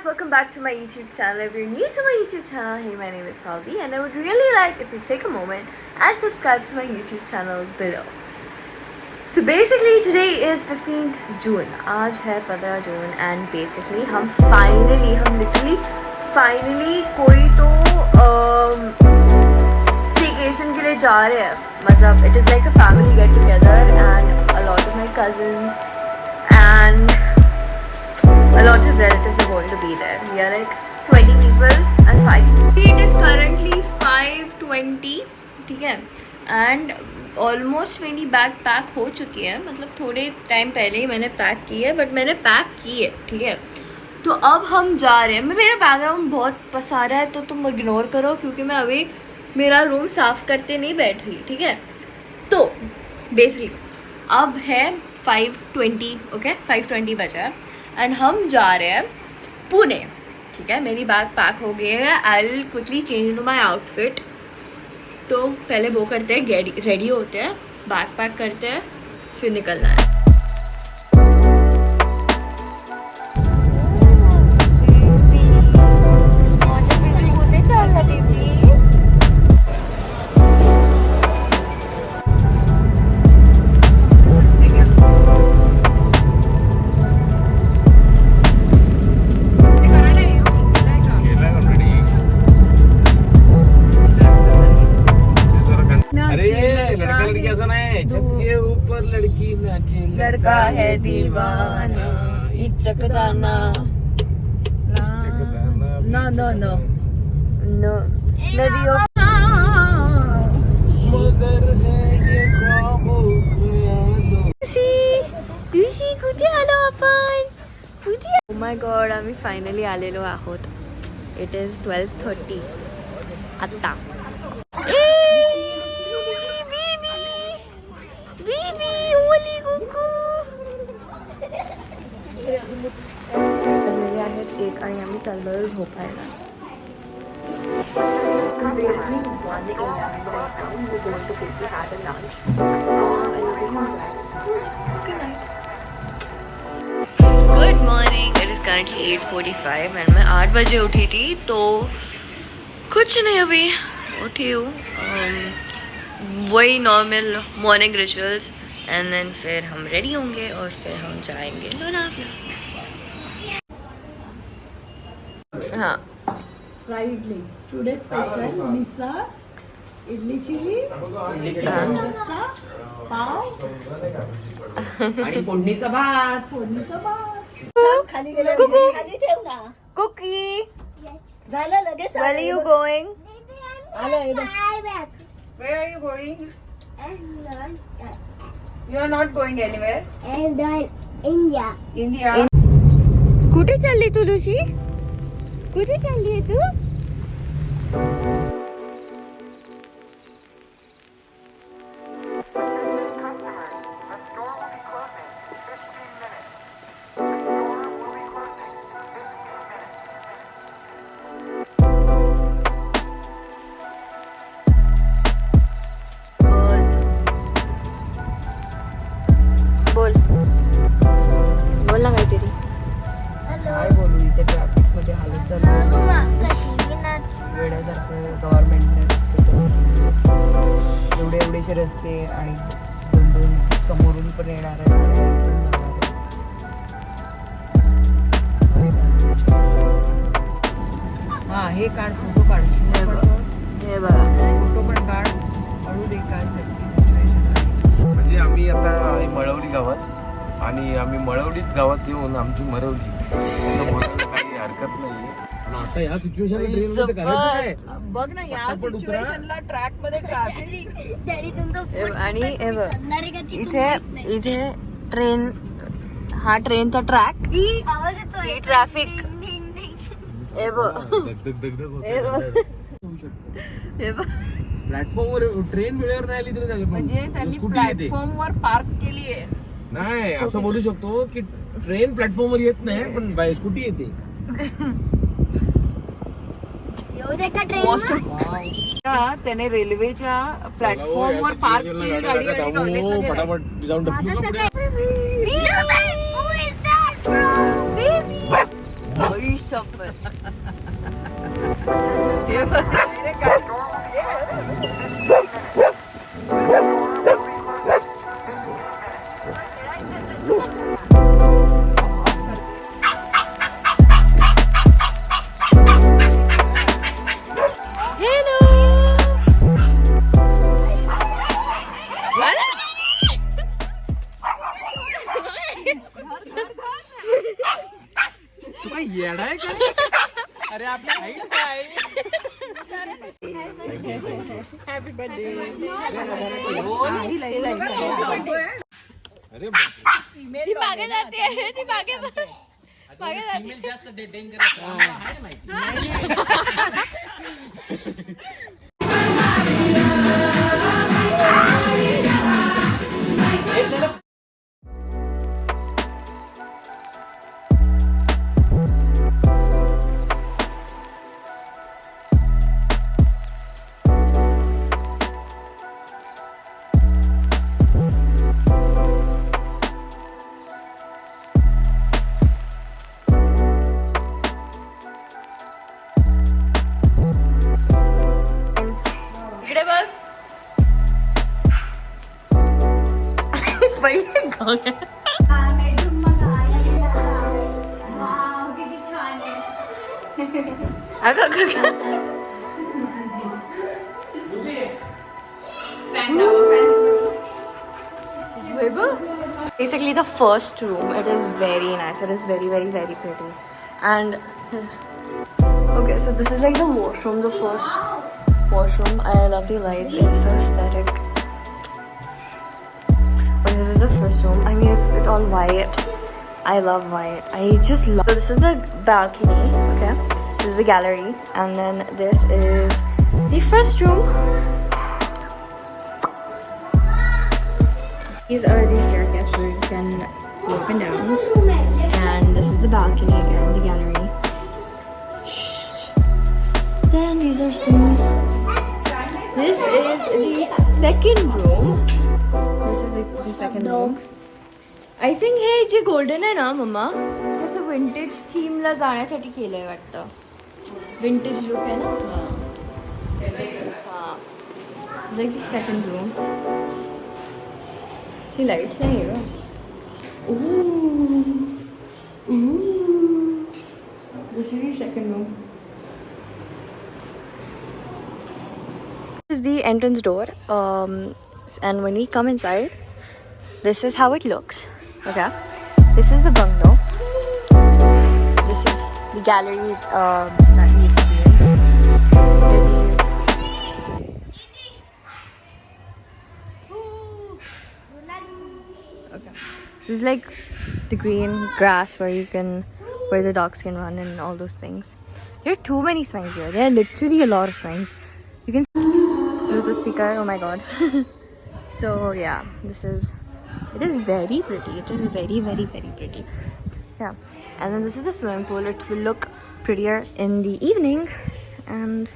guys, welcome back to my YouTube channel. If you're new to my YouTube channel, hey, my name is Kalvi and I would really like if you take a moment and subscribe to my YouTube channel below. So basically today is 15th June. आज है 15 June and basically Hum literally कोई तो staycation के लिए जा रहे हैं. मतलब it is like a family get together and a lot of my cousins and a lot of relatives are going to be there. We are like 20 people and 5. It is currently 5:20, ठीक है? And almost Mary bag पैक हो चुकी है. मतलब थोड़े time पहले ही मैंने पैक की है, बट मैंने पैक की है, ठीक है? तो अब हम जा रहे हैं. मेरा बैकग्राउंड बहुत पसा रहा है तो तुम इग्नोर करो क्योंकि मैं अभी मेरा रूम साफ़ करते नहीं बैठ रही, ठीक है? तो बेसिकली अब है 5:20, ओके? 5:20 बजा है एंड हम जा रहे हैं पुणे, ठीक है? मेरी बैग पैक हो गई है. I will quickly change into my outfit. तो पहले वो करते हैं, रेडी होते हैं, बैग पैक करते हैं, फिर निकलना है. लड़का है दीवाना इचकदाना नो नदियों मगर है ये ख्वाबों ऋषी कुठे आलो आपण कुठे. ओ माय गॉड, आम्ही फायनली आलेलो आहोत. इट इज 12:30 आत्ता. एक आणि आम्ही चाललोय झोपायला. Good morning. It is currently 8:45 end मैं 8 बजे उठी थी. तो कुछ नहीं, अभी उठी हूँ. वही normal morning rituals and then फिर हम रेडी होंगे और फिर हम जाएंगे लोनावला. हाँ, फ्राइड इडली टुडे स्पेशल. मिसळ, इडली चिली, रस्सा, पाव आणि फोडणीचा भात. खाली गेलं, खाली ठेव ना. कुकी झालं लगेच. Where are you going? आलं. Where are you going? You are not going anywhere. India. कुठे चालली तू लुशी? कुठे चालली आहे तू? बोल ना काहीतरी. काय बोलू, इथे ट्रॅफिक मध्ये हालत चालू वेड्यासारखं. गव्हर्नमेंटने रस्ते एवढेसे रस्ते आणि दोन समोरून पण येणार आहे. हा, हे काढ, फोटो काढ. हे बघा, फोटो पण काढ. हळू दे, काय सिच्युएशन आहे. म्हणजे आम्ही आता आहे मळवली गावात आणि आम्ही मळवलीत गावात येऊन आमची मरवली असं म्हणायला काही हरकत नाहीये. पण आता या सिच्युएशनला ट्रेन मध्ये करायचं काय? बघ ना, या सिच्युएशनला ट्रॅक मध्ये ट्रॅफिक. आणि हे बघ, इथे ट्रेन, हा ट्रेनचा ट्रॅक, ही ट्रॅफिक. हे बघ, हे बघ, प्लॅटफॉर्मवर ट्रेन वेळेवर नाही आली तरी झालं. म्हणजे त्यांनी प्लॅटफॉर्मवर पार्क केली आहे. नाही, असं बोलू शकतो की ट्रेन प्लॅटफॉर्मवर येत नाही पण बाय स्कूटी येते. त्याने रेल्वेच्या प्लॅटफॉर्मवर पार्क केली गाडी आणि टॉयलेटला गेला. फटाफट जाऊन शपथ. हे बघ, direct काय? तू काय येडाय का? अरे आपली हाईट काय? अरे ती मागे जाते, ती मागे जाते. जास्त डेंजरस आहे माहिती. इकडे बघ. पहिले गाव. बेडरूम बघा. वाव किती छान आहे. Basically, the first room, it is very nice. It is very, very, very pretty. And okay, so this is like the washroom, the first washroom. I love the lights. It's so aesthetic. Okay, this is the first room. I mean, it's all white. I love white. I just love. So this is the balcony. Okay, this is the gallery, and then this is the first room. These are the staircase where you can go up and down. And this is the balcony again, the gallery. Then these are some. This is the second room. This is the second room. I think हे जे golden आहे ना mamma, असं vintage theme ला जाण्यासाठी केलंय वाटतं. Vintage look आहे ना. हाँ. It's like the second room. He lights नाही आहे का? Ooh. This is the second room. This is the entrance door. And when we come inside, this is how it looks. Okay. This is the bungalow. This is the gallery that we experienced. Okay. This is like the green grass where the dogs can run and all those things. There are too many swings here. There are literally a lot of swings. You can Bluetooth speaker. Oh my god. So yeah, it is very pretty. It is very, very, very pretty. Yeah. And then this is the swimming pool. It will look prettier in the evening. And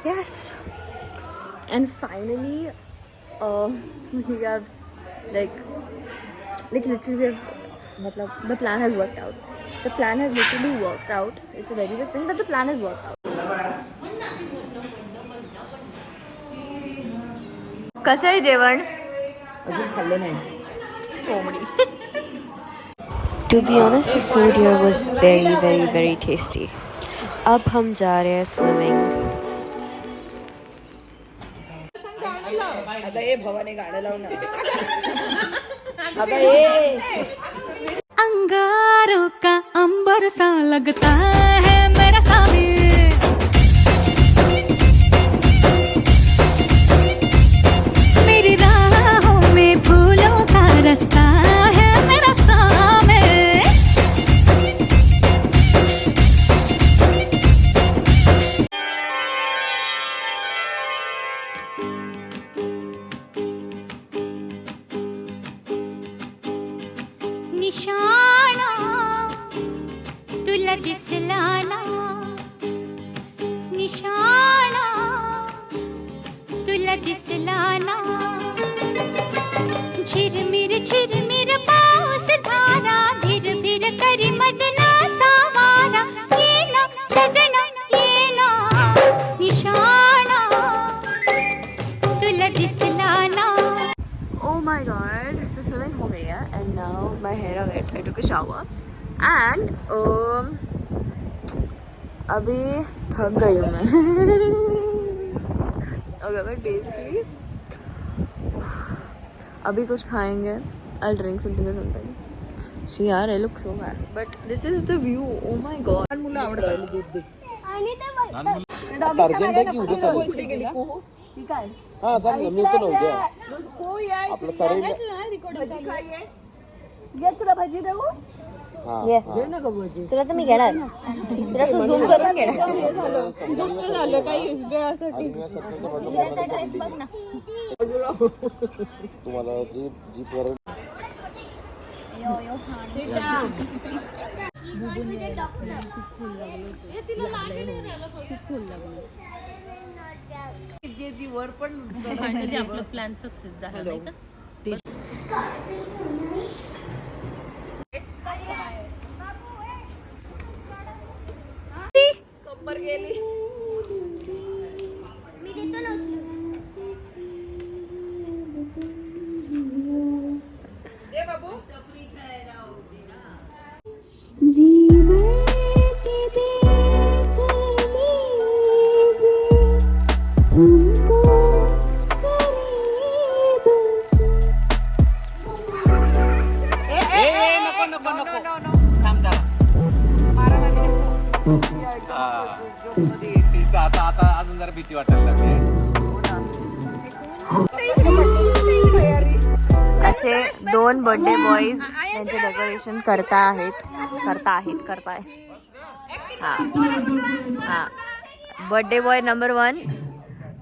yes. And finally, we have like literally we have, the plan has worked out. The plan has literally worked out. It's a very good thing that the plan has worked out. कसं आहे जेवण? अजून खाल्लं नाही. To be honest, the food here was very, very, very tasty. अब हम जा रहे हैं swimming. आता ये भवाने गाणं लावून आता ये अंगारों का अंबर सा लगता है मेरा सामी मेरी राहों में फूलों का रास्ता है मेरा सामी निशाना तुला दिसलाना निशाना तुला दिसलाना झिरमिर पाऊस धारा भिर भिर करी मदनाचा वारा shower and अभी थक गई हूँ मैं. Okay, but basically अभी कुछ खाएंगे. I'll drink something or something. See यार, I look so bad. But this is the view. Oh my god. मुलं आवडतं दूध दे. हा सांग मी तर नव्हत्या आपलं सारे भाजी देऊ ये तुला तर मी घेणार. तुला असं झूम करून घेणार. तुम्हाला जी जी परत वर पण आपलं प्लॅन सक्सेस झाला नाही का? कंबर गेली. दे बाबू. आता अजून जरा भीती वाटायला लागली. असे 2 बर्थडे बॉयज त्यांचे डेकोरेशन करताय. हा हा. Birthday boy number 1,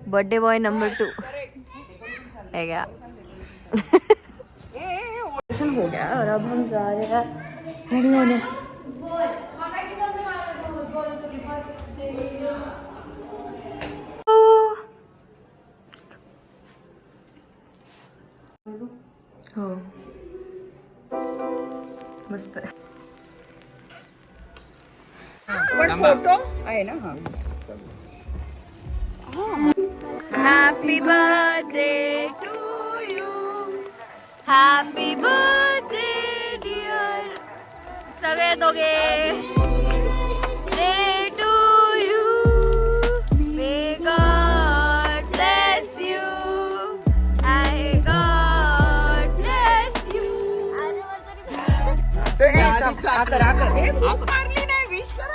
birthday boy number 2. है क्या? हो गया और अब हम जा रहे हैं रेडी होने. हो मस्त. पण फोटो आहे ना. Happy birthday to you. Happy birthday dear सगळे दोघे. Day to you. May God bless you. I God bless you. मारली नाही. विश करा.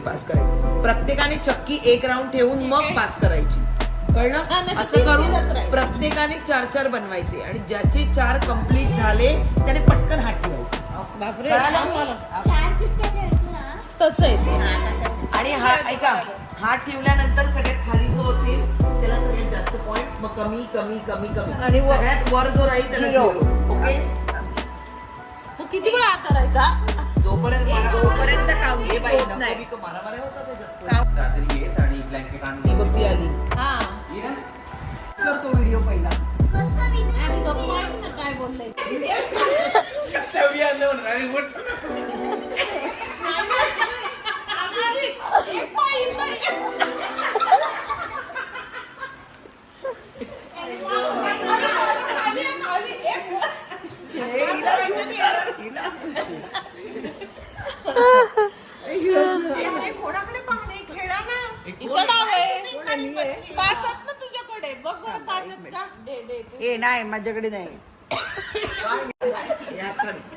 पास करायची. प्रत्येकाने चक्की 1 राऊंड ठेवून मग पास करायची. कळलं? असं करून प्रत्येकाने 4-4 बनवायचे आणि ज्याचे 4 कम्प्लीट झाले त्याने पटकन हात ठेवायचे. बापरे. तसं आहे ते. आणि हा ऐका, हात ठेवल्यानंतर सगळ्यात खाली जो असेल त्याला सगळ्यात जास्त पॉइंट्स, मग कमी कमी कमी कमी आणि सगळ्यात वर जो राहील त्याला 0. ओके. किती वेळा हात करायचा? जोपर्यंत काम हे बाई नाही मारामाऱ्या होतात. आणि ब्लँकेट आणून ती बघती आली. हा. करतो व्हिडिओ पहिला. आणि गप्पा ऐक ना काय बोललंय. तुझ्याकडे बघ पाचत का. ए नाही माझ्याकडे नाही.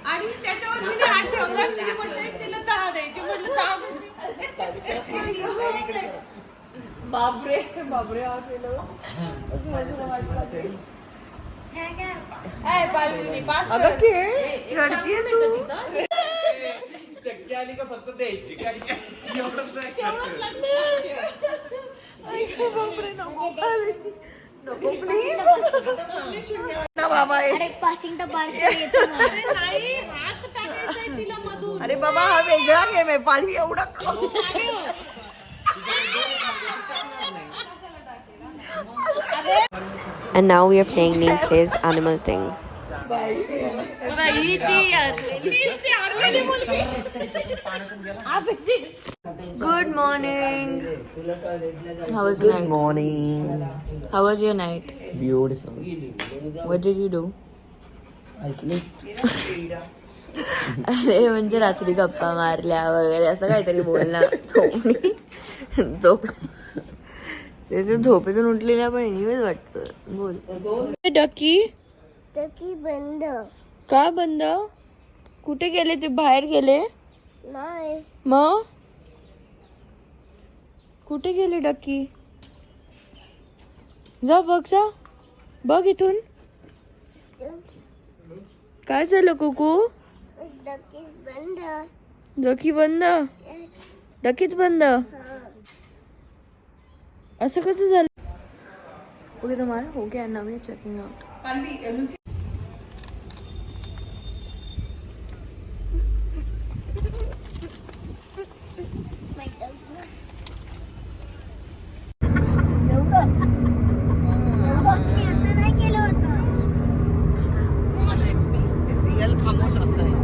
आणि त्याच्यावर तिने हात ठेवला. तिने म्हटलं तिला 10 द्यायची. म्हटलं 10 बापरे बापरे. चक्की आली का फक्त द्यायची काय? नको प्लीज ना बाबा अरे पासिंग द पार्सल येतो मला. अरे नाही, हात टाकायचाय तिला मधून. अरे बाबा हा वेगळा गेम आहे पालवी एवढा जागे हो. And now we are playing name plays animal thing. हीच ती आरलेली मुलगी. Good morning. How was your night? morning. How was your night? Beautiful. What did you do? I slept. अरे म्हणजे रात्री गप्पा मारल्या वगैरे असं काहीतरी बोल ना. झोपेतून उठलेल्या पण एनिवेज वाटतं. बोल. डकी टकी बंद का बंद? कुठे गेले ते? बाहेर गेले? नाही. मग कुठे गेले डक्की? जा बघ, जा बघ इथून. काय झालं कुकू? टकी बंद. डकी बंद? डकीच बंद? असं कसं झालं? ओके तुम्हाला हो गया ना. मी चेकिंग आउट. मी असं नाही केलं होतं. रिअल खामोश असं आहे.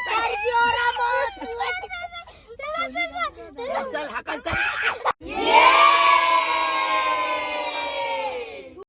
Sergio Ramos.